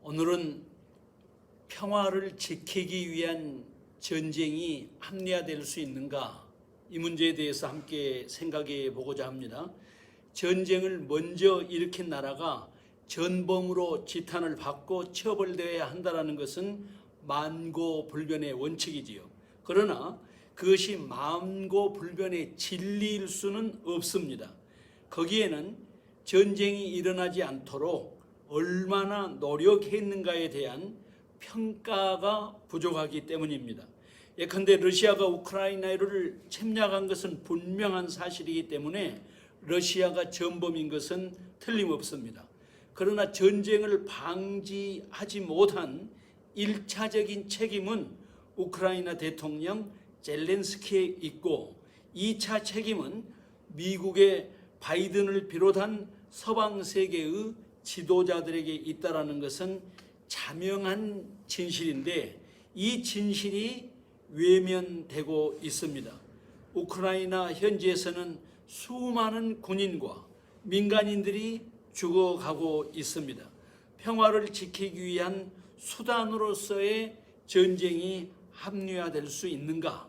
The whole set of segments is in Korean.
오늘은 평화를 지키기 위한 전쟁이 합리화될 수 있는가? 이 문제에 대해서 함께 생각해 보고자 합니다. 전쟁을 먼저 일으킨 나라가 전범으로 지탄을 받고 처벌되어야 한다는 것은 만고불변의 원칙이지요. 그러나 그것이 만고불변의 진리일 수는 없습니다. 거기에는 전쟁이 일어나지 않도록 얼마나 노력했는가에 대한 평가가 부족하기 때문입니다. 예컨대 러시아가 우크라이나를 침략한 것은 분명한 사실이기 때문에 러시아가 전범인 것은 틀림없습니다. 그러나 전쟁을 방지하지 못한 1차적인 책임은 우크라이나 대통령 젤렌스키에 있고 2차 책임은 미국의 바이든을 비롯한 서방 세계의 지도자들에게 있다라는 것은 자명한 진실인데 이 진실이 외면되고 있습니다. 우크라이나 현지에서는 수많은 군인과 민간인들이 죽어가고 있습니다. 평화를 지키기 위한 수단으로서의 전쟁이 합리화될 수 있는가?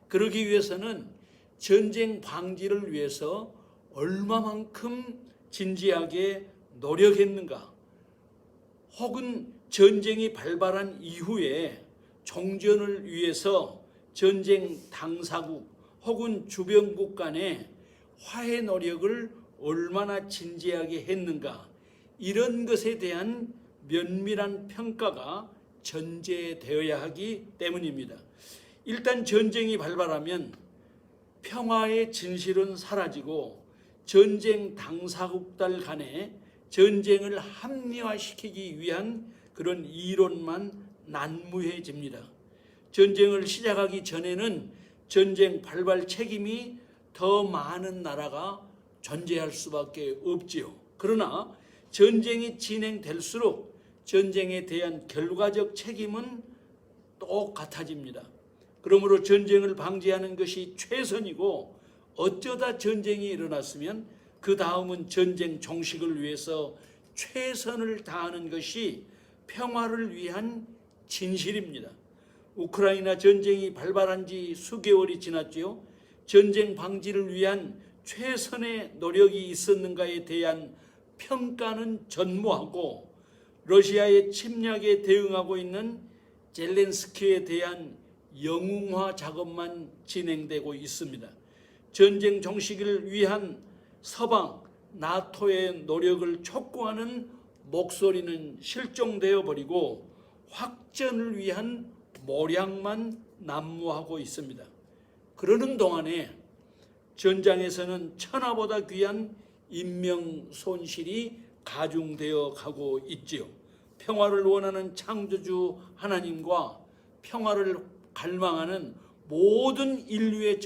그러기 위해서는 전쟁 방지를 위해서 얼마만큼 진지하게 노력했는가? 혹은 전쟁이 발발한 이후에 종전을 위해서 전쟁 당사국 혹은 주변국 간의 화해 노력을 얼마나 진지하게 했는가? 이런 것에 대한 면밀한 평가가 전제되어야 하기 때문입니다. 일단 전쟁이 발발하면 평화의 진실은 사라지고 전쟁 당사국들 간에 전쟁을 합리화시키기 위한 그런 이론만 난무해집니다. 전쟁을 시작하기 전에는 전쟁 발발 책임이 더 많은 나라가 존재할 수밖에 없지요. 그러나 전쟁이 진행될수록 전쟁에 대한 결과적 책임은 똑같아집니다. 그러므로 전쟁을 방지하는 것이 최선이고 어쩌다 전쟁이 일어났으면 그 다음은 전쟁 종식을 위해서 최선을 다하는 것이 평화를 위한 진실입니다. 우크라이나 전쟁이 발발한 지 수개월이 지났지요. 전쟁 방지를 위한 최선의 노력이 있었는가에 대한 평가는 전무하고 러시아의 침략에 대응하고 있는 젤렌스키에 대한 영웅화 작업만 진행되고 있습니다. 전쟁 종식을 위한 서방 나토의 노력을 촉구하는 목소리는 실종되어 버리고 확전을 위한 모략만 난무하고 있습니다. 그러는 동안에 전장에서는 천하보다 귀한 인명 손실이 가중되어 가고 있지요. 평화를 원하는 창조주 하나님과 평화를 갈망하는 모든 인류의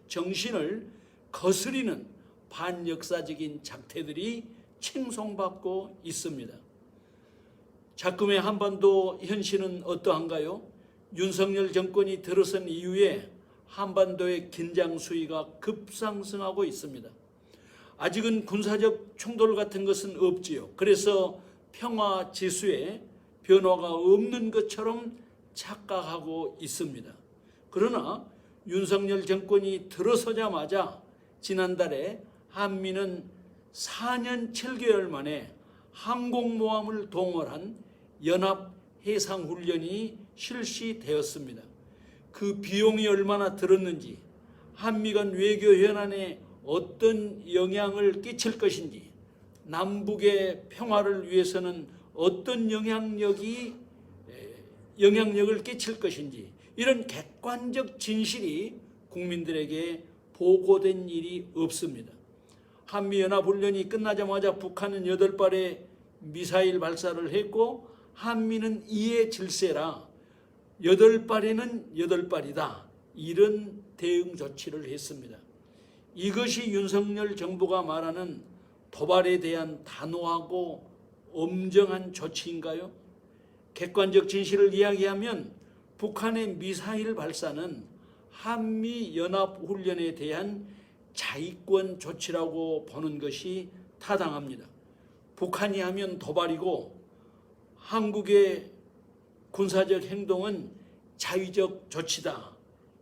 정신을 거스리는 반역사적인 작태들이 칭송받고 있습니다. 작금의 한반도 현실은 어떠한가요? 윤석열 정권이 들어선 이후에 한반도의 긴장 수위가 급상승하고 있습니다. 아직은 군사적 충돌 같은 것은 없지요. 그래서 평화 지수에 변화가 없는 것처럼 착각하고 있습니다. 그러나 윤석열 정권이 들어서자마자 지난달에 한미는 4년 7개월 만에 항공모함을 동원한 연합해상훈련이 실시되었습니다. 그 비용이 얼마나 들었는지, 한미 간 외교 현안에 어떤 영향을 끼칠 것인지, 남북의 평화를 위해서는 어떤 영향력을 끼칠 것인지, 이런 객관적 진실이 국민들에게 보고된 일이 없습니다. 한미연합훈련이 끝나자마자 북한은 8발의 미사일 발사를 했고 한미는 이에 질세라 8발에는 8발이다. 이런 대응 조치를 했습니다. 이것이 윤석열 정부가 말하는 도발에 대한 단호하고 엄정한 조치인가요? 객관적 진실을 이야기하면 북한의 미사일 발사는 한미연합훈련에 대한 자위권 조치라고 보는 것이 타당합니다. 북한이 하면 도발이고 한국의 군사적 행동은 자위적 조치다.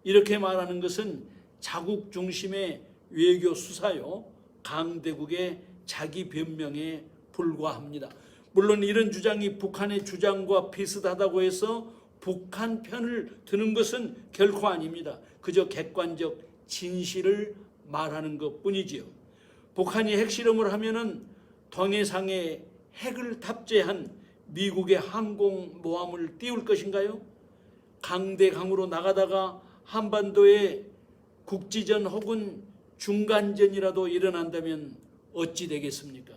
이렇게 말하는 것은 자국 중심의 외교 수사요, 강대국의 자기 변명에 불과합니다. 물론 이런 주장이 북한의 주장과 비슷하다고 해서 북한 편을 드는 것은 결코 아닙니다. 그저 객관적 진실을 말하는 것뿐이지요. 북한이 핵실험을 하면은 동해상에 핵을 탑재한 미국의 항공모함을 띄울 것인가요? 강대강으로 나가다가 한반도에 국지전 혹은 중간전이라도 일어난다면 어찌 되겠습니까?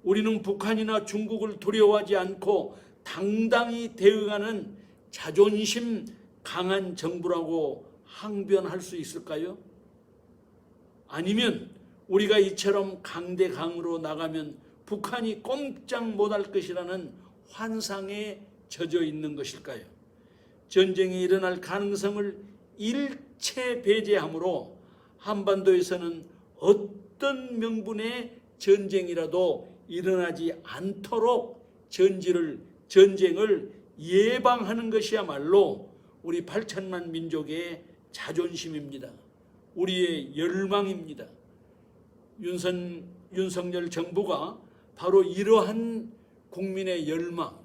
우리는 북한이나 중국을 두려워하지 않고 당당히 대응하는 자존심 강한 정부라고 항변할 수 있을까요? 아니면 우리가 이처럼 강대강으로 나가면 북한이 꼼짝 못할 것이라는 환상에 젖어 있는 것일까요? 전쟁이 일어날 가능성을 일체 배제하므로 한반도에서는 어떤 명분의 전쟁이라도 일어나지 않도록 전쟁을 예방하는 것이야말로 우리 8천만 민족의 자존심입니다. 우리의 열망입니다. 윤석열 정부가 바로 이러한 국민의 열망,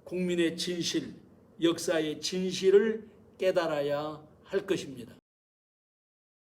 국민의 진실, 역사의 진실을 깨달아야 할 것입니다.